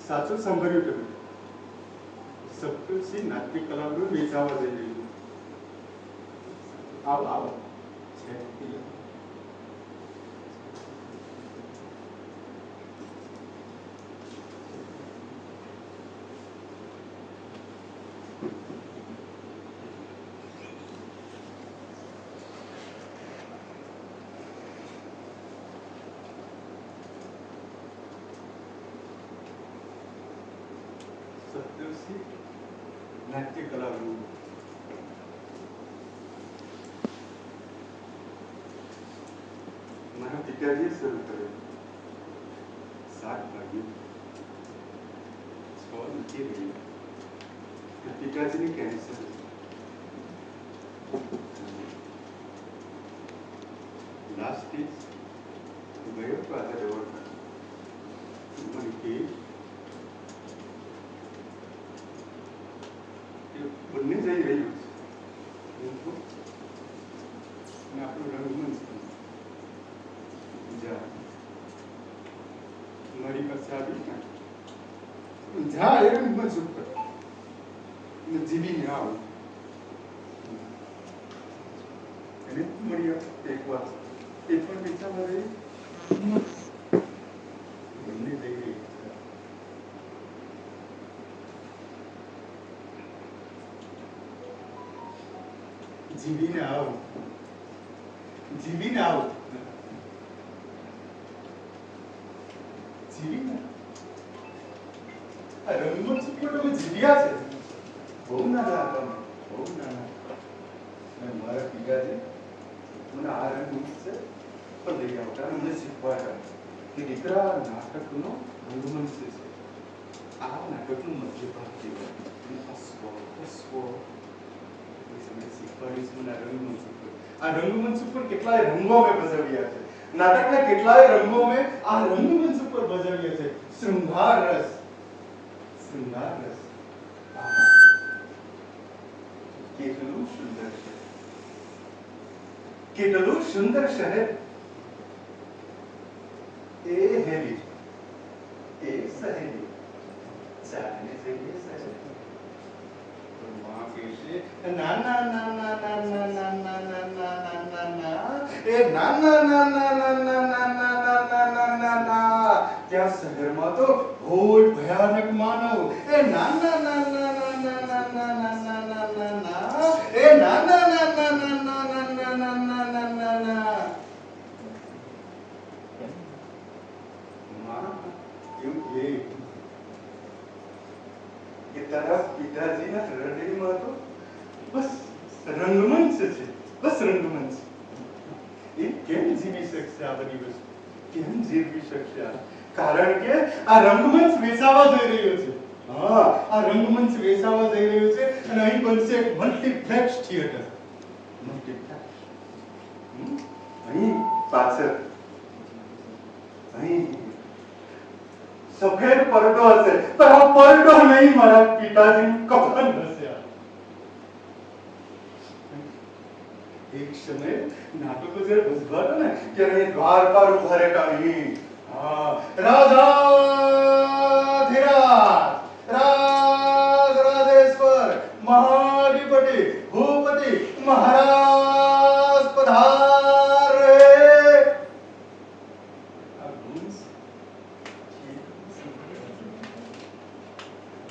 સાચું સાંભળ્યું તમે. સપ્તઋષિ નાટ્ય કલાગૃહ વેચાવા જઈ રહ્યું. આવો આવો છે. સપ્તઋષિ નાટ્ય કલાગૃહ. મારા પિતાજીએ શરૂ કર્યો. 7 વાગ્યે 6 નીચે ગઈ. પિતાજીને કેન્સર. લાસ્ટ સ્ટેજ ગયો તો આજે દવાખાને. મને કે બંને જઈ રહ્યું છે. અને આપણું રંગમંચ મારી પાસે આવી જા એ રંગમંચ ઉપર જીવીને આવો. એને મળ્યો એક વાર એ પણ વિચારવા રહી. બંને જઈ રહી જીવીને આવો. જીવીને આવો. જીવીને આ રંગમંચ ઉપર તમે જીવ્યા છે. બહુ નાના હતા તમે, બહુ નાના. અને મારા પિતાજી મને આ રંગમંચ છે પણ લઈ આવતા અને મને શીખવાડતા કે દીકરા નાટકનો રંગમંચ છે. આ નાટકનું મધ્ય ભાગ કહેવાય. હસવો હસવો શીખવાડીશ મને આ રંગમંચ ઉપર. આ રંગમંચ ઉપર કેટલાય રંગો મેં ભજવ્યા છે. નાટકના કેટલાય રંગો મેં આ રંગમંચ ઉપર ભજવ્યા છે. શૃંગાર રસ, શૃંગાર રસ. કેટલું સુંદર છે, કેટલું સુંદર શહેર. એ હેરી, એ સહેલી, ચાલીને જઈએ શહેર. ના ના ના ના ના ના ના ના ના ના ના ના એ ના ના ના ના ના ના ના ના ના ના ના ના ત્યાં શહેરમાં તો ઘોર ભયાનક માનવ. એ ના ના ના ના ના ના ના ના ના ના ના ના એ ના ના ના ના ના ના ના ના ના ના ના ના માં એવું કે તારા પિતાજીના હૃદયમાં તો બસ રંગમંચ છે. બસ રંગમંચ. એ કેમ જીવી શકશે આ બધી વસ્તુ? કેમ જીવી શકશે? કારણ કે આ રંગમંચ વેચાવા જઈ રહ્યો છે. હા, આ રંગમંચ વેચાવા જઈ રહ્યો છે અને અહીં બનશે એક મલ્ટીપ્લેક્સ થિયેટર. મલ્ટીપ્લેક્સ. અહીં પાછળ અહીં સફેદ પડદો હશે, પણ આ પડદો નહીં, મારા પિતાજીનું કફન હશે. એક સમય નાટકો જ્યારે ભજવાતો ને ત્યારે દ્વારકા ઉભા રહેતા. અહીં રાજાધિરાજ, રાજ રાજેશ્વર, મહાધિપતિ, ભૂપતિ, મહારાજ પધારે.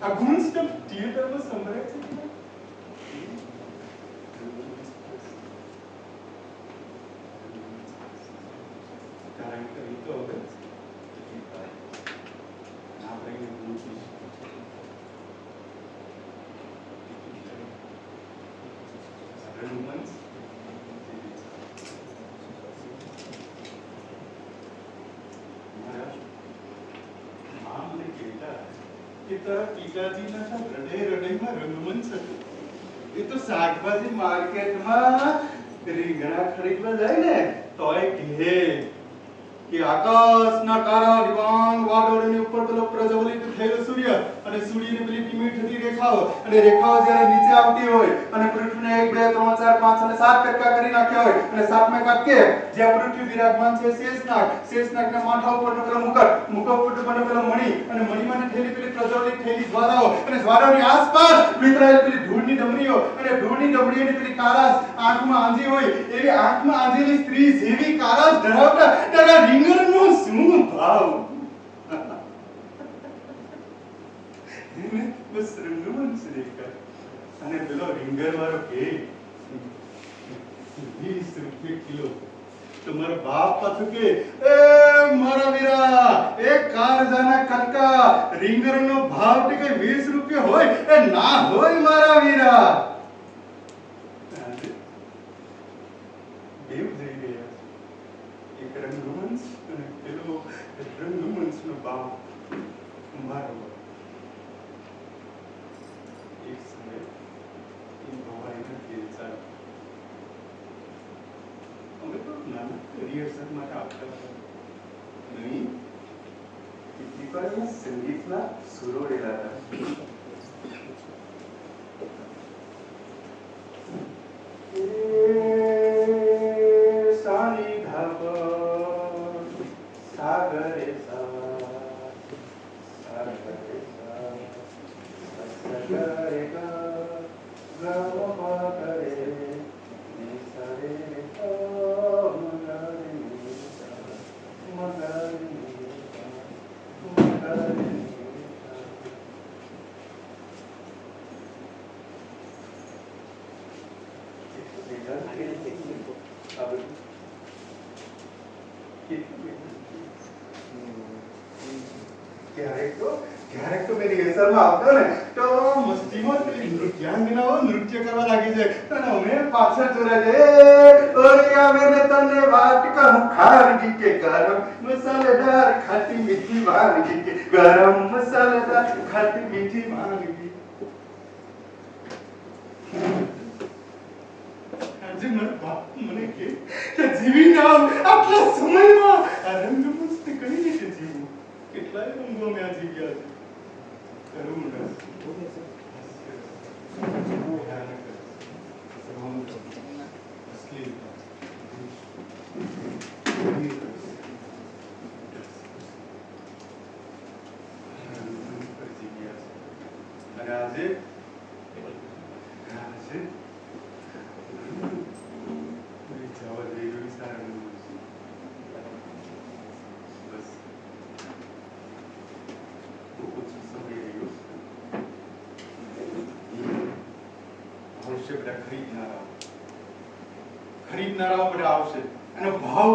આ ગુંજ થિયેટરમાં સંભળાય છે. કારણ કે એ તો હવે આપણે રંગમંચ મારા મને કહેતા કે તારા પિતાજીના હૃદયમાં રંગમંચ હતું. એ તો શાકભાજી માર્કેટમાં રીંગણા ખરીદવા જાય ને તોય કહે એ આકાશના કાળા દિવાંગ વાદળોની ઉપર પેલો પ્રજ્વલિત થયેલો સૂર્ય અને સૂર્યની પેલી ધીમી થતી રેખાઓ અને રેખાઓ જ્યારે નીચે આવતી હોય અને પૃથ્વીને 1 2 3 4 5 અને 7 કટકા કરી નાખ્યા હોય અને સાતમે કટકે જ્યાં પૃથ્વી વિરાજમાન છે શેષનાગના માથા ઉપરનો પેલો મુકટ ઉપરનો પેલો મણિ અને મણિમાં થયેલી પેલી પ્રજ્વલિત થયેલી જ્વાળાઓ અને જ્વાળાઓની આસપાસ વિતરાયેલી પેલી ધૂળની ડમરીઓ અને ધૂળની ડમરીઓની પેલી કારાસ આંખમાં આંજી હોય એવી આંખમાં આંજેલી સ્ત્રી જેવી કારાસ ધરાવતા તારા રીંગણનો શું ભાવ બસ રંગમંચ રેખા અને પેલો રીંગણ વાળો કે 20 રૂપિયા કિલો તમારો બાપ પાછું કે એ મારા વીરા એક કારજાના કટકા રીંગણનો ભાવ તે કઈ 20 રૂપિયા હોય એ ના હોય મારા વીરા દેવ જઈ રહ્યા એક રંગમંચ અને પેલો રંગમંચનો બાપ મારો એક સમય એ ભવાઈના ઘેર ચાલ્યા અમે તો નાના રિહર્સલ માટે આવતા હતા નહીં કેટલીક વાર સંગીતના સુરો રેલાતા સાની ધાપ સાગરે સાગરે સાગરે ગા કરે નિસરે ક્યારેક તો મેરી રિહર્સલમાં આવતો ને તો મસ્તીમાં પેલી નૃત્યાંગનાઓ નૃત્ય કરવા લાગી જાય અને અમે પાછળ જોડાઈ જાય ઓરિયા મેને તને વાત કહું ખારગી કે ગરમ મસાલેદાર ખાટી મીઠી વાનગી કે ગરમ મસાલેદાર ખાટી મીઠી વાનગી આજે મારા બાપ મને કે જીવી નામ આટલા સમયમાં આ રંગમંચ કઈ રીતે જીવવું કેટલાય રંગો મેં આ જીવ્યા છે કરુણ રસ ભયાનક અશ્લીલતા અને આજે જવા જઈ રહ્યું સારા બસ બહુ ઓછો સમય રહ્યો આવશે બધા ખરીદનારાઓ બધા આવશે એનો ભાવ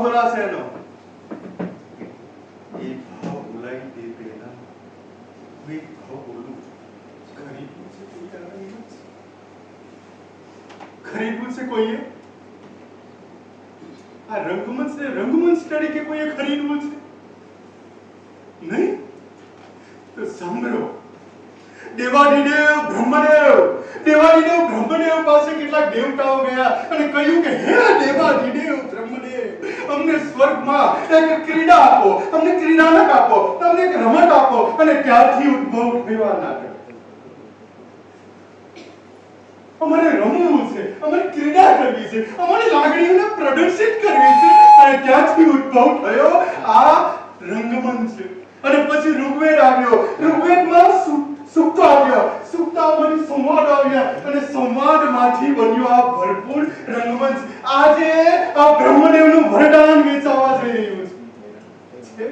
બોલાશે એનો એ ભાવ બોલાય તે પહેલા હું એક ભાવ બોલું ખરીદવું છે કોઈએ આ રંગમંચ તરીકે કોઈએ ખરીદવું છે નહીં તો સાંભળો દેવાધિદેવ બ્રહ્મદેવ પાસે કેટલાક દેવતાઓ ગયા અને કહ્યું કે હે દેવાધિદેવ બ્રહ્મદેવ અમને સ્વર્ગમાં એક ક્રીડા આપો અમને ક્રીડાનક આપો અમને એક રમત આપો અને ત્યારથી ઉદ્ભવ થયો નાટક અમારે રમવું છે અમારે ક્રીડા કરવી છે અમારી લાગણીઓને પ્રદર્શિત કરવી છે અને ત્યાંથી ઉદ્ભવ થયો આ રંગમંચ અને પછી ઋગ્વેદ આવ્યો ઋગ્વેદમાં સૂક્તો આવ્યા સૂક્તોમાંથી સંવાદ આવ્યા અને સંવાદમાંથી બન્યો આ ભરપૂર રંગમંચ આજે આ બ્રહ્મદેવનું વરદાન વેચાવા જઈ રહ્યું છે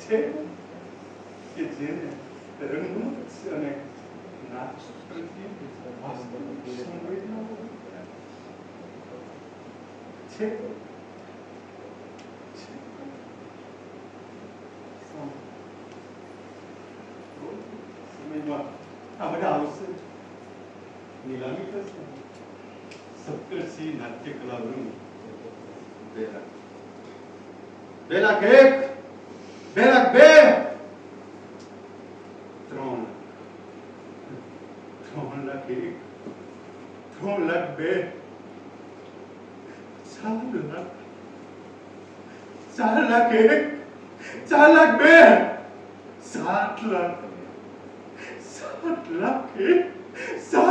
છે કે જેને રંગમંચ અને નાચ પ્રત્યે વાસ્તવિક સંવેદના છે સમયમાં આ બધા આવશે નીલામી થશે સપ્તર્ષિ નાટ્ય કલાવૃંદ 2 લાખ 2 લાખ 3 લાખ 1 3 લાખ 2 4 લાખ 1, 4 લાખ 2, 7 લાખ 1, 7